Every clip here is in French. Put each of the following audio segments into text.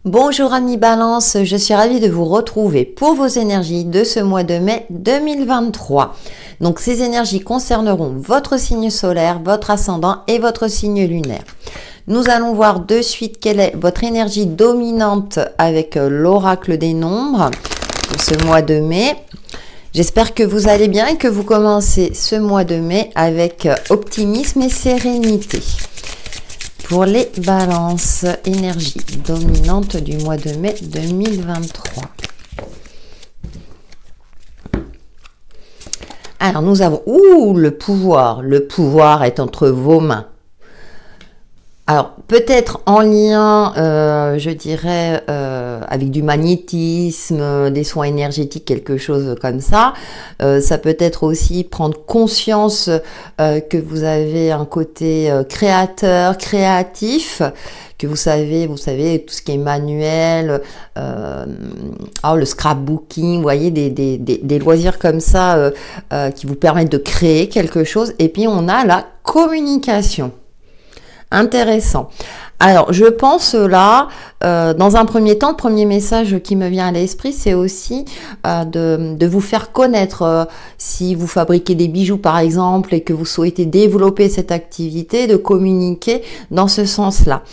Bonjour amis Balance, je suis ravie de vous retrouver pour vos énergies de ce mois de mai 2023. Donc ces énergies concerneront votre signe solaire, votre ascendant et votre signe lunaire. Nous allons voir de suite quelle est votre énergie dominante avec l'oracle des nombres pour ce mois de mai. J'espère que vous allez bien et que vous commencez ce mois de mai avec optimisme et sérénité. Pour les balances, énergie dominante du mois de mai 2023. Alors nous avons, le pouvoir est entre vos mains. Alors peut-être en lien, je dirais, avec du magnétisme, des soins énergétiques, quelque chose comme ça. Ça peut être aussi prendre conscience que vous avez un côté créateur, créatif, que vous savez tout ce qui est manuel, le scrapbooking, vous voyez, des loisirs comme ça qui vous permettent de créer quelque chose. Et puis on a la communication. Intéressant. Alors, je pense là, dans un premier temps, le premier message qui me vient à l'esprit, c'est aussi de vous faire connaître. Si vous fabriquez des bijoux, par exemple, et que vous souhaitez développer cette activité, de communiquer dans ce sens-là.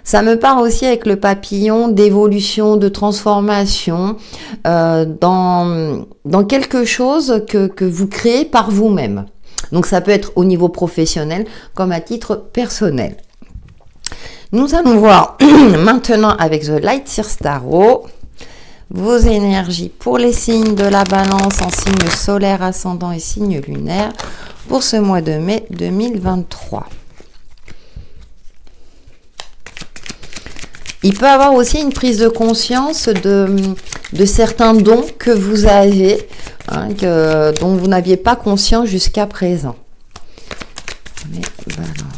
Ça me parle aussi avec le papillon d'évolution, de transformation dans quelque chose que vous créez par vous-même. Donc, ça peut être au niveau professionnel comme à titre personnel. Nous allons voir maintenant avec The Light Seers Tarot vos énergies pour les signes de la balance en signe solaire, ascendant et signe lunaire pour ce mois de mai 2023. Il peut y avoir aussi une prise de conscience de certains dons que vous avez, dont vous n'aviez pas conscience jusqu'à présent. Les balances.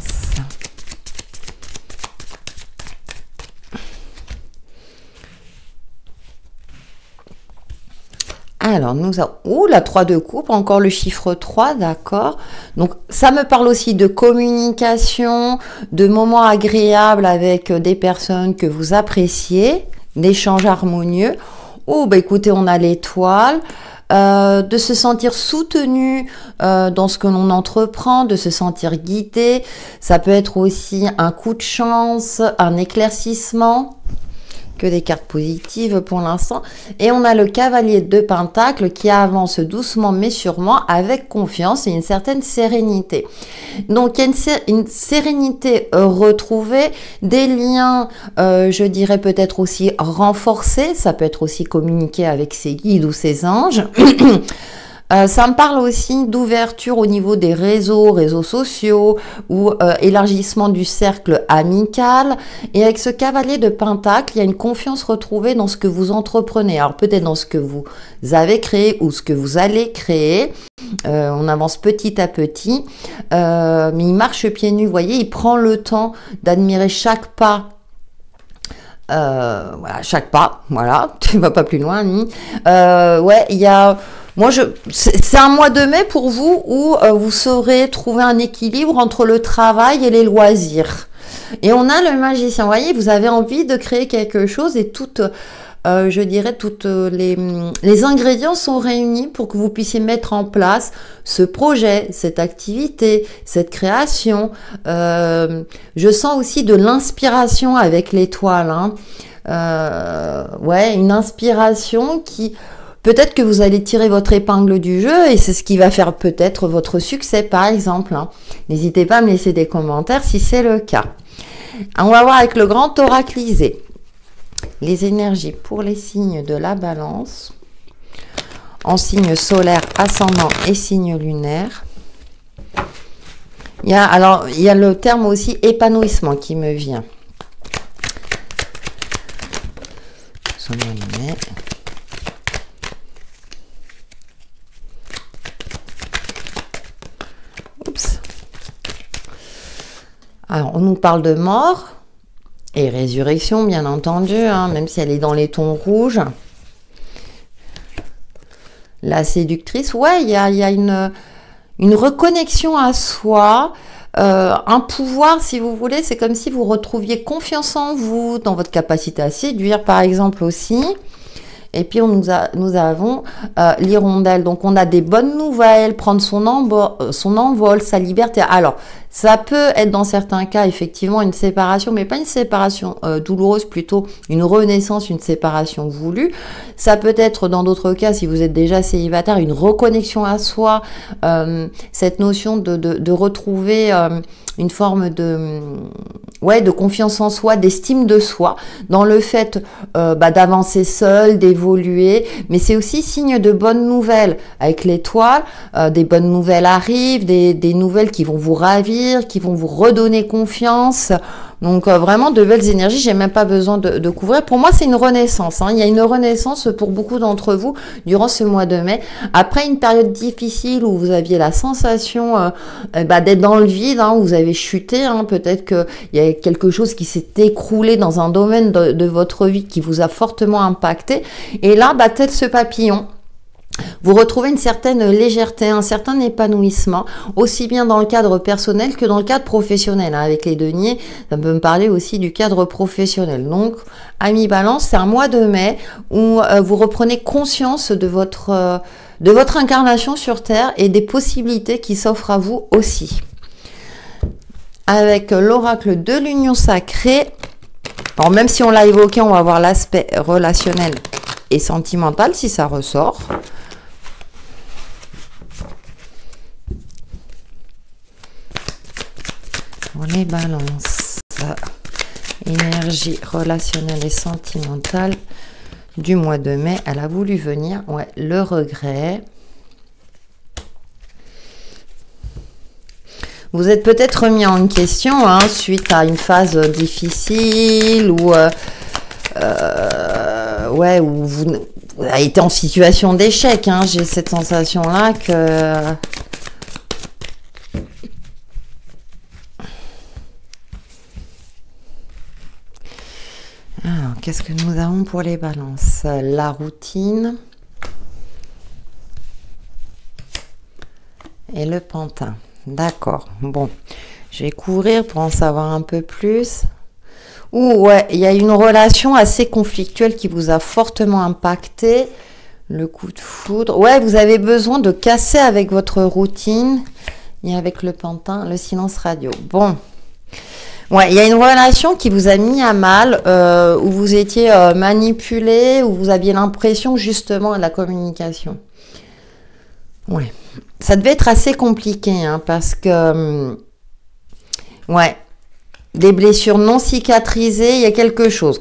Alors, nous avons... la 3 de coupe, encore le chiffre 3, d'accord. Donc, ça me parle aussi de communication, de moments agréables avec des personnes que vous appréciez, d'échanges harmonieux. Écoutez, on a l'étoile. De se sentir soutenu dans ce que l'on entreprend, de se sentir guidé. Ça peut être aussi un coup de chance, un éclaircissement. Que des cartes positives pour l'instant. Et on a le cavalier de Pentacles qui avance doucement mais sûrement avec confiance et une certaine sérénité. Donc il y a une sérénité retrouvée, des liens, je dirais peut-être aussi renforcés. Ça peut être aussi communiquer avec ses guides ou ses anges. Ça me parle aussi d'ouverture au niveau des réseaux sociaux ou élargissement du cercle amical. Et avec ce cavalier de Pentacle, il y a une confiance retrouvée dans ce que vous entreprenez. Alors peut-être dans ce que vous avez créé ou ce que vous allez créer. On avance petit à petit. Mais il marche pieds nus, vous voyez, il prend le temps d'admirer chaque pas. Chaque pas, voilà, tu ne vas pas plus loin, ni. Il y a... c'est un mois de mai pour vous où vous saurez trouver un équilibre entre le travail et les loisirs. Et on a le magicien, vous voyez, vous avez envie de créer quelque chose et je dirais, toutes les ingrédients sont réunis pour que vous puissiez mettre en place ce projet, cette activité, cette création. Je sens aussi de l'inspiration avec l'étoile. Une inspiration qui... Peut-être que vous allez tirer votre épingle du jeu et c'est ce qui va faire peut-être votre succès, par exemple. N'hésitez pas à me laisser des commentaires si c'est le cas. On va voir avec le grand oraclisé. Les énergies pour les signes de la balance en signe solaire, ascendant et signe lunaire. Il y a le terme aussi épanouissement qui me vient. Alors, on nous parle de mort et résurrection, bien entendu, même si elle est dans les tons rouges. La séductrice, il y a une reconnexion à soi, un pouvoir, si vous voulez, c'est comme si vous retrouviez confiance en vous, dans votre capacité à séduire, par exemple, aussi. Et puis, nous avons l'hirondelle. Donc, on a des bonnes nouvelles, prendre son envol, sa liberté. Alors, ça peut être dans certains cas, effectivement, une séparation, mais pas une séparation douloureuse, plutôt une renaissance, une séparation voulue. Ça peut être, dans d'autres cas, si vous êtes déjà célibataire, une reconnexion à soi, cette notion de retrouver une forme de confiance en soi, d'estime de soi, dans le fait d'avancer seul, d'évoluer, mais c'est aussi signe de bonnes nouvelles. Avec l'étoile, des bonnes nouvelles arrivent, des nouvelles qui vont vous ravir, qui vont vous redonner confiance. Donc vraiment de belles énergies, j'ai même pas besoin de couvrir. Pour moi, c'est une renaissance. Il y a une renaissance pour beaucoup d'entre vous durant ce mois de mai. Après une période difficile où vous aviez la sensation d'être dans le vide, où vous avez chuté, peut-être qu'il y a quelque chose qui s'est écroulé dans un domaine de votre vie qui vous a fortement impacté. Et là, tel ce papillon, vous retrouvez une certaine légèreté, un certain épanouissement, aussi bien dans le cadre personnel que dans le cadre professionnel. Avec les deniers, ça peut me parler aussi du cadre professionnel. Donc, amis Balance, c'est un mois de mai où vous reprenez conscience de votre incarnation sur Terre et des possibilités qui s'offrent à vous aussi. Avec l'oracle de l'union sacrée, alors même si on l'a évoqué, on va voir l'aspect relationnel et sentimental si ça ressort. Pour les balances, énergie relationnelle et sentimentale du mois de mai, elle a voulu venir, le regret. Vous êtes peut-être remis en question suite à une phase difficile ou où vous avez été en situation d'échec. J'ai cette sensation-là que... Alors, qu'est-ce que nous avons pour les balances? La routine et le pantin. D'accord. Bon, je vais couvrir pour en savoir un peu plus. Il y a une relation assez conflictuelle qui vous a fortement impacté. Le coup de foudre. Vous avez besoin de casser avec votre routine. Et avec le pantin, le silence radio. Bon. Il y a une relation qui vous a mis à mal, où vous étiez manipulé, où vous aviez l'impression justement de la communication. Ça devait être assez compliqué, parce que, des blessures non cicatrisées, il y a quelque chose.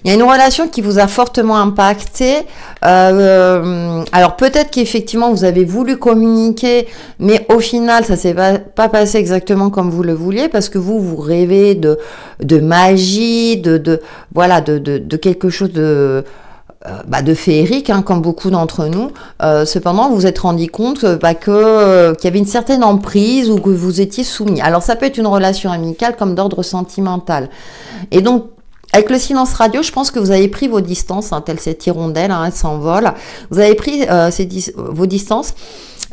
Il y a une relation qui vous a fortement impacté. Alors peut-être qu'effectivement vous avez voulu communiquer, mais au final ça s'est pas passé exactement comme vous le vouliez, parce que vous rêvez de magie, de quelque chose de féerique, comme beaucoup d'entre nous. Cependant, vous vous êtes rendu compte qu'il y avait une certaine emprise ou que vous étiez soumis. Alors, ça peut être une relation amicale comme d'ordre sentimental. Et donc, avec le silence radio, je pense que vous avez pris vos distances, telle cette hirondelle, elle s'envole. Vous avez pris vos distances,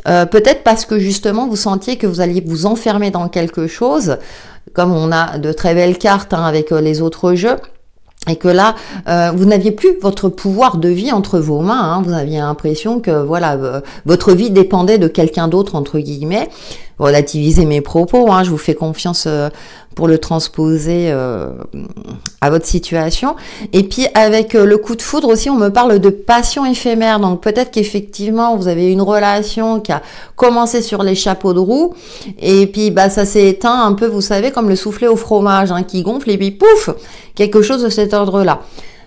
peut-être parce que justement, vous sentiez que vous alliez vous enfermer dans quelque chose, comme on a de très belles cartes avec les autres jeux. Et que là, vous n'aviez plus votre pouvoir de vie entre vos mains. Vous aviez l'impression que votre vie dépendait de quelqu'un d'autre, entre guillemets. Relativisez mes propos, je vous fais confiance pour le transposer à votre situation. Et puis avec le coup de foudre aussi, on me parle de passion éphémère. Donc peut-être qu'effectivement, vous avez une relation qui a commencé sur les chapeaux de roue. Et puis ça s'est éteint un peu, vous savez, comme le soufflé au fromage qui gonfle et puis pouf, quelque chose de cet ordre-là.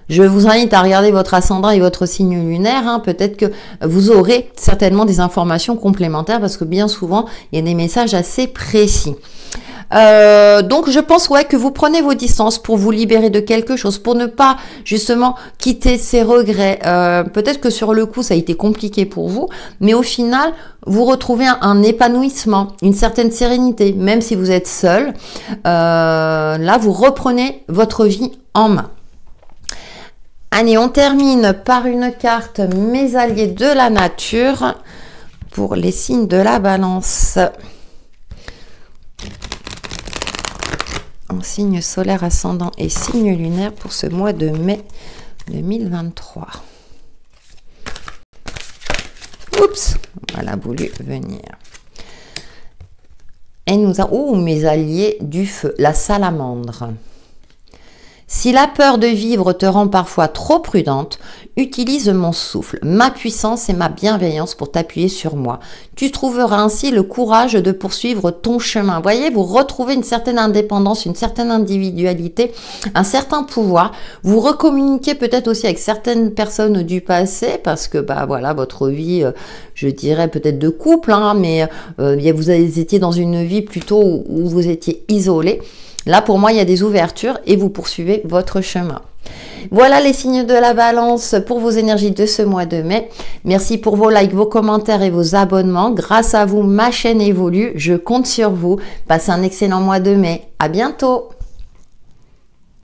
Je vous invite à regarder votre ascendant et votre signe lunaire. Peut-être que vous aurez certainement des informations complémentaires, parce que bien souvent, il y a des messages assez précis. Donc je pense que vous prenez vos distances pour vous libérer de quelque chose, pour ne pas justement quitter ces regrets. Peut-être que sur le coup ça a été compliqué pour vous, mais au final vous retrouvez un épanouissement, une certaine sérénité, même si vous êtes seul. Là vous reprenez votre vie en main. Allez, on termine par une carte mes alliés de la nature pour les signes de la balance. en signe solaire, ascendant et signe lunaire pour ce mois de mai 2023. Oups, voilà, voulu venir. Et nous avons, mes alliés du feu, la salamandre. Si la peur de vivre te rend parfois trop prudente, utilise mon souffle, ma puissance et ma bienveillance pour t'appuyer sur moi. Tu trouveras ainsi le courage de poursuivre ton chemin. Voyez, vous retrouvez une certaine indépendance, une certaine individualité, un certain pouvoir. Vous recommuniquez peut-être aussi avec certaines personnes du passé parce que voilà, votre vie, je dirais peut-être de couple, hein, mais vous étiez dans une vie plutôt où vous étiez isolé. Là, pour moi, il y a des ouvertures et vous poursuivez votre chemin. Voilà les signes de la balance pour vos énergies de ce mois de mai. Merci pour vos likes, vos commentaires et vos abonnements. Grâce à vous, ma chaîne évolue. Je compte sur vous. Passez un excellent mois de mai. À bientôt.